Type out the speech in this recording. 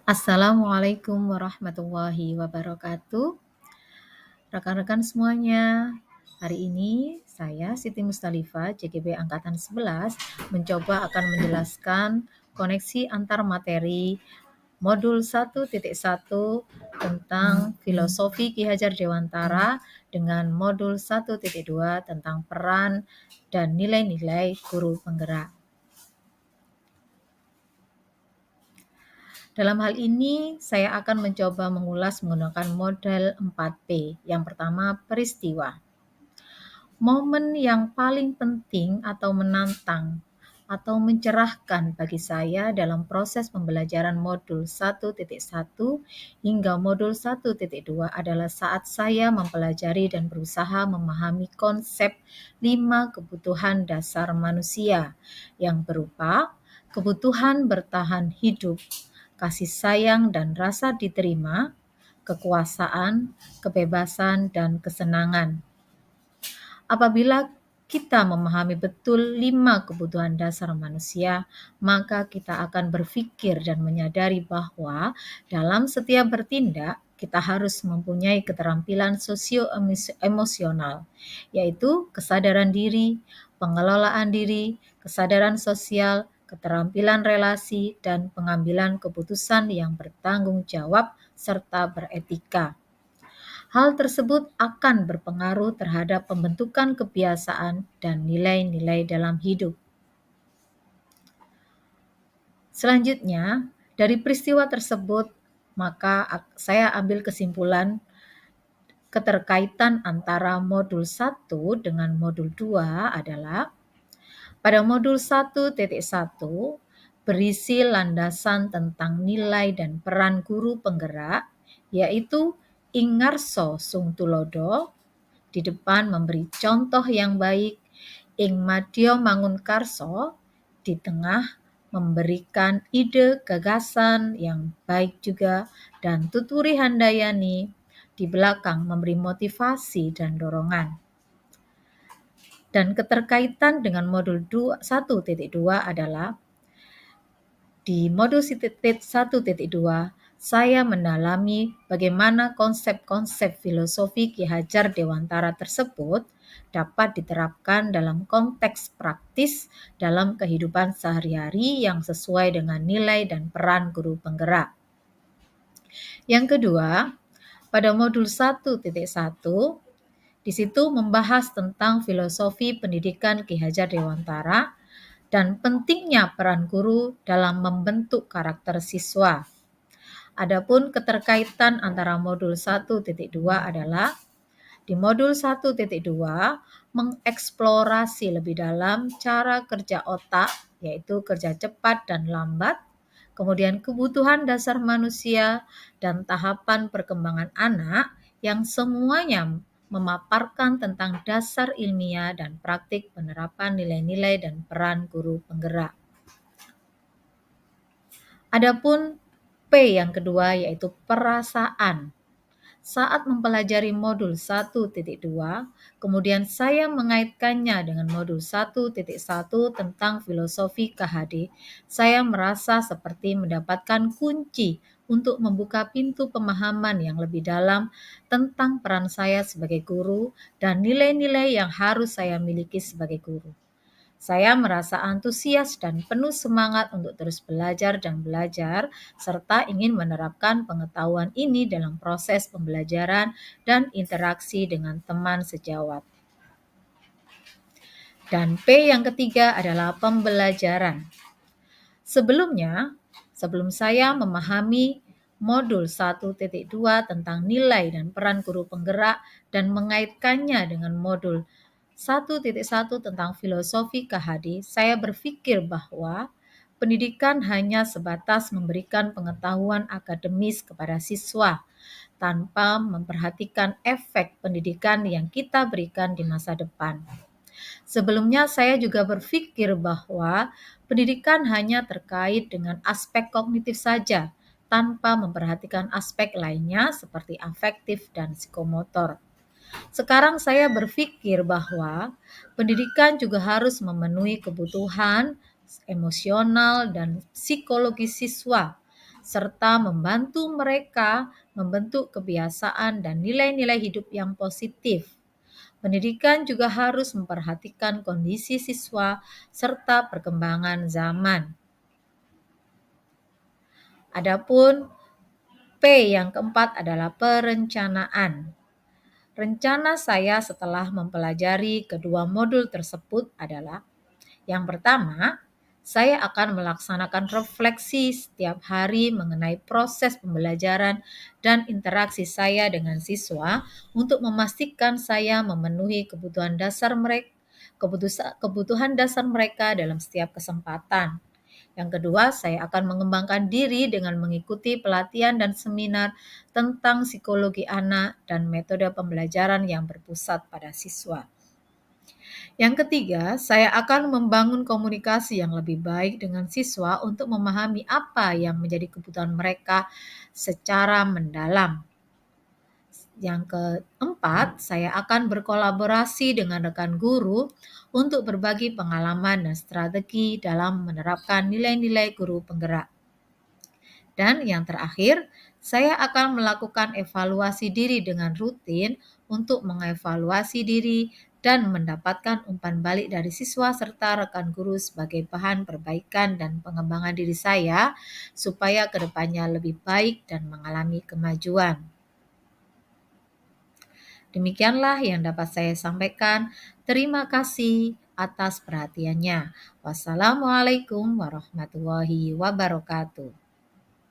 Assalamualaikum warahmatullahi wabarakatuh. Rekan-rekan semuanya, hari ini saya Siti Mustalifah, JGB Angkatan 11, mencoba akan menjelaskan koneksi antar materi modul 1.1 tentang filosofi Ki Hajar Dewantara dengan modul 1.2 tentang peran dan nilai-nilai guru penggerak. Dalam hal ini, saya akan mencoba mengulas menggunakan model 4P. Yang pertama, peristiwa. Momen yang paling penting atau menantang atau mencerahkan bagi saya dalam proses pembelajaran modul 1.1 hingga modul 1.2 adalah saat saya mempelajari dan berusaha memahami konsep 5 kebutuhan dasar manusia yang berupa kebutuhan bertahan hidup, kasih sayang dan rasa diterima, kekuasaan, kebebasan, dan kesenangan. Apabila kita memahami betul 5 kebutuhan dasar manusia, maka kita akan berpikir dan menyadari bahwa dalam setiap bertindak, kita harus mempunyai keterampilan sosio-emosional, yaitu kesadaran diri, pengelolaan diri, kesadaran sosial, keterampilan relasi, dan pengambilan keputusan yang bertanggung jawab serta beretika. Hal tersebut akan berpengaruh terhadap pembentukan kebiasaan dan nilai-nilai dalam hidup. Selanjutnya, dari peristiwa tersebut, maka saya ambil kesimpulan keterkaitan antara modul 1 dengan modul 2 adalah pada modul 1.1 berisi landasan tentang nilai dan peran guru penggerak, yaitu Ingarso Sung Tulodo, di depan memberi contoh yang baik, ing madya mangunkarso, di tengah memberikan ide gagasan yang baik juga, dan tuturi handayani di belakang memberi motivasi dan dorongan. Dan keterkaitan dengan modul 1.2 adalah di modul 1.2 saya mendalami bagaimana konsep-konsep filosofi Ki Hajar Dewantara tersebut dapat diterapkan dalam konteks praktis dalam kehidupan sehari-hari yang sesuai dengan nilai dan peran guru penggerak. Yang kedua, pada modul 1.1, di situ membahas tentang filosofi pendidikan Ki Hajar Dewantara dan pentingnya peran guru dalam membentuk karakter siswa. Adapun keterkaitan antara modul 1.2 adalah di modul 1.2 mengeksplorasi lebih dalam cara kerja otak, yaitu kerja cepat dan lambat, kemudian kebutuhan dasar manusia dan tahapan perkembangan anak yang semuanya memaparkan tentang dasar ilmiah dan praktik penerapan nilai-nilai dan peran guru penggerak. Adapun P yang kedua yaitu perasaan. Saat mempelajari modul 1.2, kemudian saya mengaitkannya dengan modul 1.1 tentang filosofi KHD, saya merasa seperti mendapatkan kunci untuk membuka pintu pemahaman yang lebih dalam tentang peran saya sebagai guru dan nilai-nilai yang harus saya miliki sebagai guru. Saya merasa antusias dan penuh semangat untuk terus belajar dan belajar, serta ingin menerapkan pengetahuan ini dalam proses pembelajaran dan interaksi dengan teman sejawat. Dan P yang ketiga adalah pembelajaran. Sebelum saya memahami modul 1.2 tentang nilai dan peran guru penggerak dan mengaitkannya dengan modul 1.1 tentang filosofi KHD, saya berpikir bahwa pendidikan hanya sebatas memberikan pengetahuan akademis kepada siswa tanpa memperhatikan efek pendidikan yang kita berikan di masa depan. Sebelumnya saya juga berpikir bahwa pendidikan hanya terkait dengan aspek kognitif saja, tanpa memperhatikan aspek lainnya seperti afektif dan psikomotor. Sekarang saya berpikir bahwa pendidikan juga harus memenuhi kebutuhan emosional dan psikologis siswa, serta membantu mereka membentuk kebiasaan dan nilai-nilai hidup yang positif. Pendidikan juga harus memperhatikan kondisi siswa serta perkembangan zaman. Adapun P yang keempat adalah perencanaan. Rencana saya setelah mempelajari kedua modul tersebut adalah: yang pertama, saya akan melaksanakan refleksi setiap hari mengenai proses pembelajaran dan interaksi saya dengan siswa untuk memastikan saya memenuhi kebutuhan dasar mereka dalam setiap kesempatan. Yang kedua, saya akan mengembangkan diri dengan mengikuti pelatihan dan seminar tentang psikologi anak dan metode pembelajaran yang berpusat pada siswa. Yang ketiga, saya akan membangun komunikasi yang lebih baik dengan siswa untuk memahami apa yang menjadi kebutuhan mereka secara mendalam. Yang keempat, saya akan berkolaborasi dengan rekan guru untuk berbagi pengalaman dan strategi dalam menerapkan nilai-nilai guru penggerak. Dan yang terakhir, saya akan melakukan evaluasi diri dengan rutin untuk mengevaluasi diri dan mendapatkan umpan balik dari siswa serta rekan guru sebagai bahan perbaikan dan pengembangan diri saya supaya kedepannya lebih baik dan mengalami kemajuan. Demikianlah yang dapat saya sampaikan. Terima kasih atas perhatiannya. Wassalamualaikum warahmatullahi wabarakatuh.